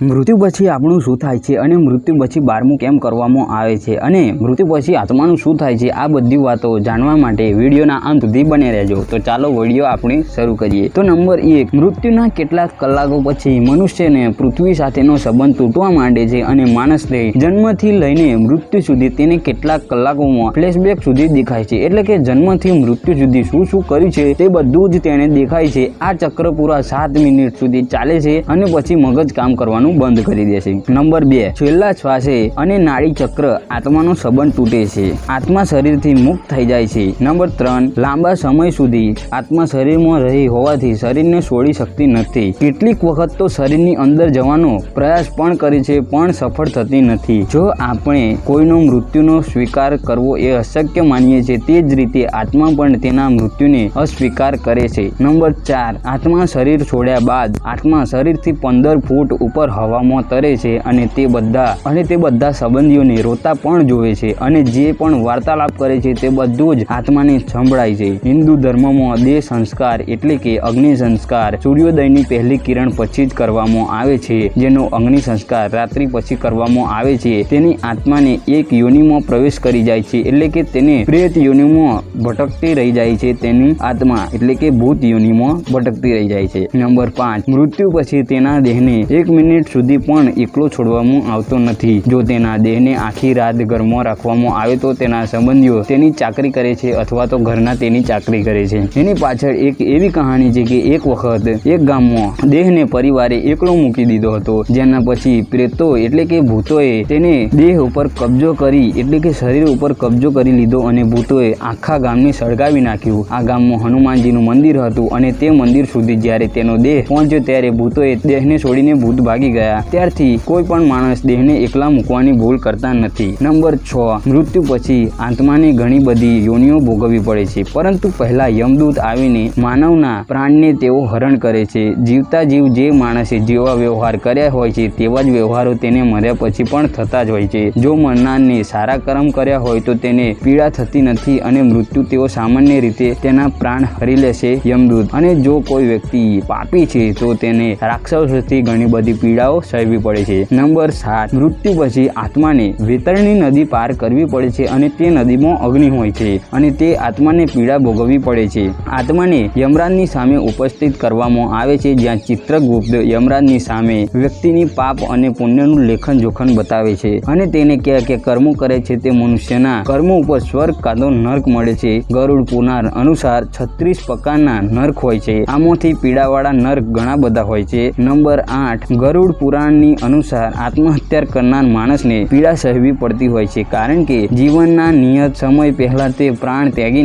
મૃત્યુ પછી આપણું શું થાય છે અને મૃત્યુ પછી 12મું કેમ કરવામાં આવે છે અને મૃત્યુ પછી આત્માનું શું થાય છે, આ બધી વાતો જાણવા માટે વિડીયોના અંત સુધી બને રહેજો। તો ચાલો વિડીયો આપણે શરૂ કરીએ। તો નંબર 1, મૃત્યુના કેટલાક કલાકો પછી મનુષ્યને પૃથ્વી સાથેનો સંબંધ તૂટવા માંડે છે અને માણસને જન્મથી લઈને મૃત્યુ સુધી તેને કેટલાક કલાકોમાં ફ્લેશબેક સુધી દેખાય છે, એટલે કે જન્મથી મૃત્યુ સુધી શું શું કર્યું છે તે બધું જ તેને દેખાય છે। આ ચક્ર પૂરા 7 મિનિટ સુધી ચાલે છે અને પછી મગજ કામ કરવાનું બંધ કરી દેશે। નંબર 2, છેલ્લા શ્વાસે અને નાડી ચક્ર આત્માનો સંબંધ તૂટે છે, આત્મા શરીરથી મુક્ત થઈ જાય છે। નંબર 3, લાંબા સમય સુધી આત્મા શરીરમાં રહી હોવાથી શરીરને છોડી શકતી નથી, કેટલીક વખત તો શરીરની અંદર જવાનો પ્રયાસ પણ કરે છે પણ સફળ થતી નથી। જો આપણે કોઈનો મૃત્યુનો સ્વીકાર કરવો એ અશક્ય માનીએ છીએ, તે જ રીતે આત્મા પણ તેના મૃત્યુને અસ્વીકાર કરે છે। નંબર 4, આત્મા શરીર છોડ્યા બાદ આત્મા શરીરથી 15 ફૂટ ઉપર હવામાં તરે છે અને તે બધા સંબંધીઓને રોતા પણ જોવે છે અને જે પણ વાર્તાલાપ કરે છે તે બધું જ આત્માને સંભળાય છે। હિન્દુ ધર્મમાં દેહ સંસ્કાર એટલે કે અગ્નિ સંસ્કાર સૂર્યોદયની પહેલી કિરણ પછી જ કરવામાં આવે છે, જેનો અગ્નિ સંસ્કાર રાત્રિ પછી કરવામાં આવે છે। તેની આત્માને એક યોનિમાં પ્રવેશ કરી જાય છે, એટલે કે તેને પ્રેત યોનિમાં ભટકતી રહી જાય છે, તેની આત્મા એટલે કે ભૂત યોનિમાં ભટકતી રહી જાય છે। નંબર 5, મૃત્યુ પછી તેના દેહને 1 મિનિટ સુધી પણ એકલો છોડવામાં આવતો નથી। જો તેના દેહને આખી રાત ઘરમાં રાખવામાં આવે તો તેના સંબંધીઓ તેની ચાકરી કરે છે અથવા તો ઘરના તેની ચાકરી કરે છે। એની પાછળ એક એવી કહાની છે કે એક વખત એક ગામમાં દેહને પરિવારે એકલો મૂકી દીધો હતો, જેના પછી પ્રેતો એટલે કે ભૂતોએ તેને દેહ ઉપર કબજો કરી એટલે કે શરીર ઉપર કબજો કરી લીધો અને ભૂતોએ આખા ગામને સળગાવી નાખ્યું। આ ગામમાં હનુમાનજીનું મંદિર હતું અને તે મંદિર સુધી જ્યારે તેનો દેહ પહોંચ્યો ત્યારે ભૂતોએ દેહને છોડીને ભૂત ભાગી ગયા। ત્યારથી કોઈ પણ માણસ દેહને એકલા મૂકવાની ભૂલ કરતા નથી। નંબર 6, મૃત્યુ પછી આત્માને ઘણી બધી યોનિઓ ભોગવવી પડે છે, પરંતુ પહેલા યમદૂત આવીને માનવના પ્રાણને તેઓ હરણ કરે છે। જીવતા જીવ જે માણસે જેવા વ્યવહાર કર્યા હોય છે તેવા જ વ્યવહારો તેને મર્યા પછી પણ થતા જ હોય છે। જો મરનારને સારા કર્મ કર્યા હોય તો તેને પીડા થતી નથી અને મૃત્યુ તેઓ સામાન્ય રીતે તેના પ્રાણ હરી લેશે યમદૂત, અને જો કોઈ વ્યક્તિ પાપી છે તો તેને રાક્ષસોથી ઘણી બધી પીડાઓ સહેવી પડે છે। નંબર 7, મૃત્યુ પછી આત્માને વેતરણી નદી પાર કરવી પડે છે અને તે નદીમાં અગ્નિ હોય છે અને તે આત્માને પીડા ભોગવવી પડે છે। આત્માને યમરાજની સામે ઉપસ્થિત કરવામાં આવે છે, જ્યાં ચિત્રગુપ્ત યમરાજની સામે વ્યક્તિની પાપ અને પુણ્યનું લેખન જોખન બતાવે છે અને તેને કે કર્મો કરે છે તે મનુષ્યના કર્મો ઉપર સ્વર્ગ કાં તો નર્ક મળે છે। ગરુડ પુરાણ અનુસાર 36 પ્રકારના નર્ક હોય છે, આમાંથી પીડાવાળા નર્ક ઘણા બધા હોય છે। નંબર 8, ગરુડ પુરાણની અનુસાર આત્મહત્યા કરનાર માણસને પીડા સહેવી પડતી હોય છે, કારણ કે જીવનના નિયત સમય પહેલા તે પ્રાણ ત્યાગી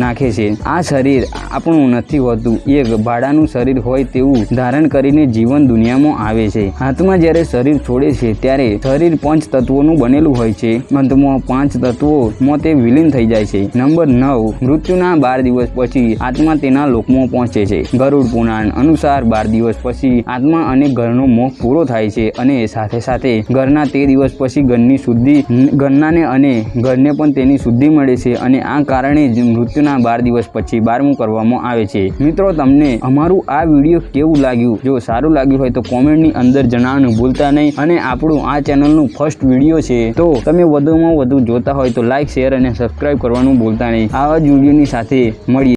નાખે છે। આ શરીર આપણું નથી હોતું, એક ભાડાનું શરીર હોય તેવું ધારણ કરીને જીવન દુનિયામાં આવે છે। આત્મા જ્યારે શરીર છોડે છે ત્યારે શરીર 5 તત્વોનું બનેલું હોય છે, અંતમાં 5 તત્વોમાં તે વિલીન થઈ જાય છે। નંબર 9, મૃત્યુના 12 દિવસ પછી આત્મા તેના લોકમાં પહોંચે છે। ગરુડ પુરાણ અનુસાર 12 દિવસ પછી આત્મા અને ઘરનો મોહ પૂરો થાય છે અને સાથે સાથે ઘરના તે દિવસ પછી ઘરનાને અને ઘરને પણ તેની શુદ્ધિ મળે છે અને આ કારણે જ મૃત્યુના 12 દિવસ પછી 12મું કરવામાં આવે છે। મિત્રો, તમને અમારું આ વિડીયો કેવું લાગ્યું? જો સારું લાગ્યું હોય તો કોમેન્ટની અંદર જણાવવાનું ભૂલતા નહીં, અને આપણું આ ચેનલનું ફર્સ્ટ વિડીયો છે તો તમે વધુમાં વધુ જોતા હોય તો લાઈક, શેર અને સબસ્ક્રાઈબ કરવાનું ભૂલતા નહીં। આવા જ વિડીયોની સાથે મળીએ।